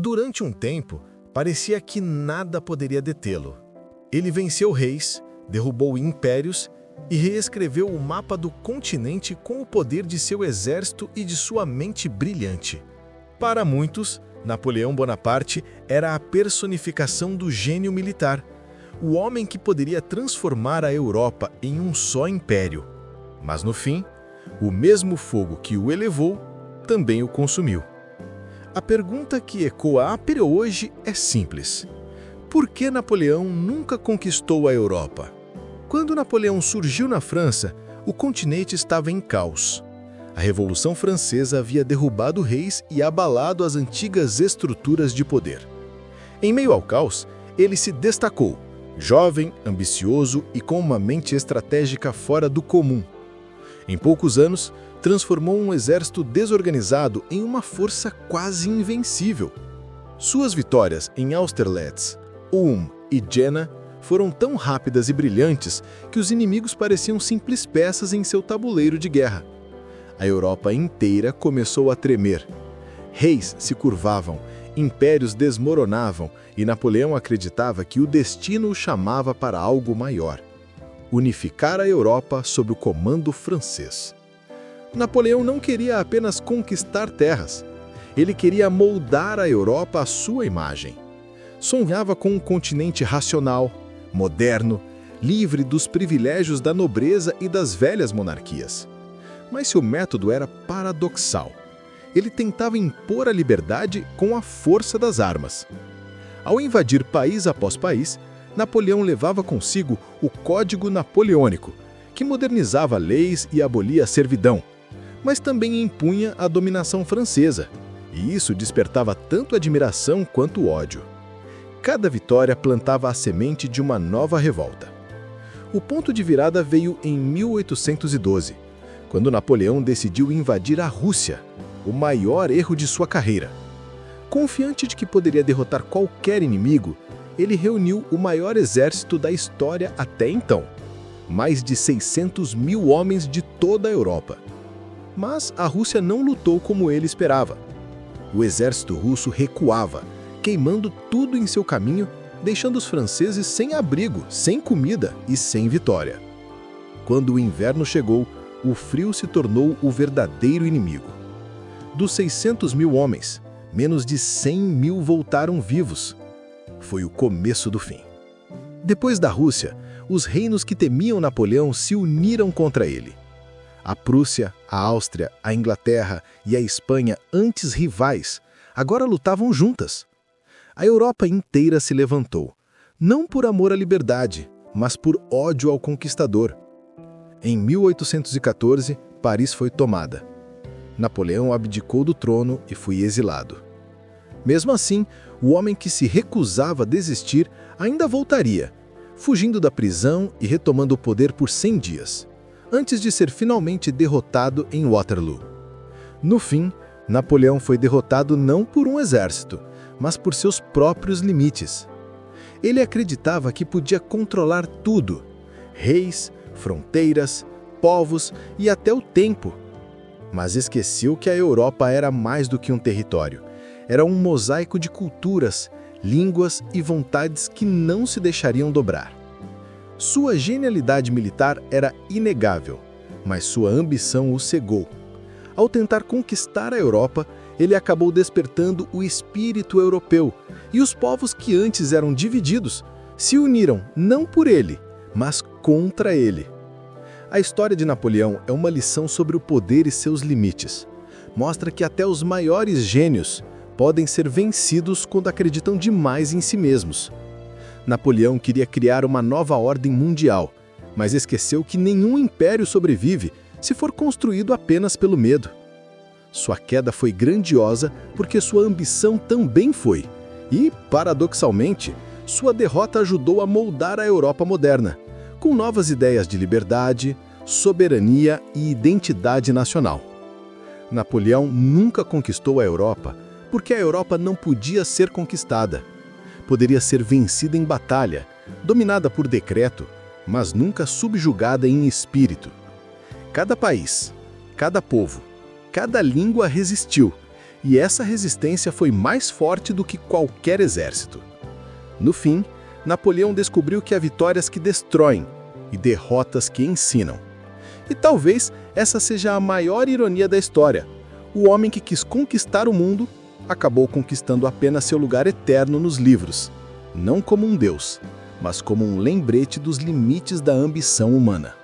Durante um tempo, parecia que nada poderia detê-lo. Ele venceu reis, derrubou impérios e reescreveu o mapa do continente com o poder de seu exército e de sua mente brilhante. Para muitos, Napoleão Bonaparte era a personificação do gênio militar, o homem que poderia transformar a Europa em um só império. Mas no fim, o mesmo fogo que o elevou também o consumiu. A pergunta que ecoa até hoje é simples: por que Napoleão nunca conquistou a Europa? Quando Napoleão surgiu na França, o continente estava em caos. A Revolução Francesa havia derrubado reis e abalado as antigas estruturas de poder. Em meio ao caos, ele se destacou, jovem, ambicioso e com uma mente estratégica fora do comum. Em poucos anos, transformou um exército desorganizado em uma força quase invencível. Suas vitórias em Austerlitz, Ulm e Jena foram tão rápidas e brilhantes que os inimigos pareciam simples peças em seu tabuleiro de guerra. A Europa inteira começou a tremer. Reis se curvavam, impérios desmoronavam e Napoleão acreditava que o destino o chamava para algo maior: unificar a Europa sob o comando francês. Napoleão não queria apenas conquistar terras. Ele queria moldar a Europa à sua imagem. Sonhava com um continente racional, moderno, livre dos privilégios da nobreza e das velhas monarquias. Mas seu método era paradoxal. Ele tentava impor a liberdade com a força das armas. Ao invadir país após país, Napoleão levava consigo o Código Napoleônico, que modernizava leis e abolia a servidão, mas também impunha a dominação francesa, e isso despertava tanto admiração quanto ódio. Cada vitória plantava a semente de uma nova revolta. O ponto de virada veio em 1812, quando Napoleão decidiu invadir a Rússia, o maior erro de sua carreira. Confiante de que poderia derrotar qualquer inimigo, ele reuniu o maior exército da história até então, mais de 600 mil homens de toda a Europa. Mas a Rússia não lutou como ele esperava. O exército russo recuava, queimando tudo em seu caminho, deixando os franceses sem abrigo, sem comida e sem vitória. Quando o inverno chegou, o frio se tornou o verdadeiro inimigo. Dos 600 mil homens, menos de 100 mil voltaram vivos. Foi o começo do fim. Depois da Rússia, os reinos que temiam Napoleão se uniram contra ele. A Prússia, a Áustria, a Inglaterra e a Espanha, antes rivais, agora lutavam juntas. A Europa inteira se levantou, não por amor à liberdade, mas por ódio ao conquistador. Em 1814, Paris foi tomada. Napoleão abdicou do trono e foi exilado. Mesmo assim, o homem que se recusava a desistir ainda voltaria, fugindo da prisão e retomando o poder por 100 dias, antes de ser finalmente derrotado em Waterloo. No fim, Napoleão foi derrotado não por um exército, mas por seus próprios limites. Ele acreditava que podia controlar tudo: reis, fronteiras, povos e até o tempo. Mas esqueceu que a Europa era mais do que um território. Era um mosaico de culturas, línguas e vontades que não se deixariam dobrar. Sua genialidade militar era inegável, mas sua ambição o cegou. Ao tentar conquistar a Europa, ele acabou despertando o espírito europeu, e os povos que antes eram divididos se uniram não por ele, mas contra ele. A história de Napoleão é uma lição sobre o poder e seus limites. Mostra que até os maiores gênios podem ser vencidos quando acreditam demais em si mesmos. Napoleão queria criar uma nova ordem mundial, mas esqueceu que nenhum império sobrevive se for construído apenas pelo medo. Sua queda foi grandiosa porque sua ambição também foi. E, paradoxalmente, sua derrota ajudou a moldar a Europa moderna, com novas ideias de liberdade, soberania e identidade nacional. Napoleão nunca conquistou a Europa porque a Europa não podia ser conquistada. Poderia ser vencida em batalha, dominada por decreto, mas nunca subjugada em espírito. Cada país, cada povo, cada língua resistiu, e essa resistência foi mais forte do que qualquer exército. No fim, Napoleão descobriu que há vitórias que destroem e derrotas que ensinam. E talvez essa seja a maior ironia da história. O homem que quis conquistar o mundo acabou conquistando apenas seu lugar eterno nos livros, não como um deus, mas como um lembrete dos limites da ambição humana.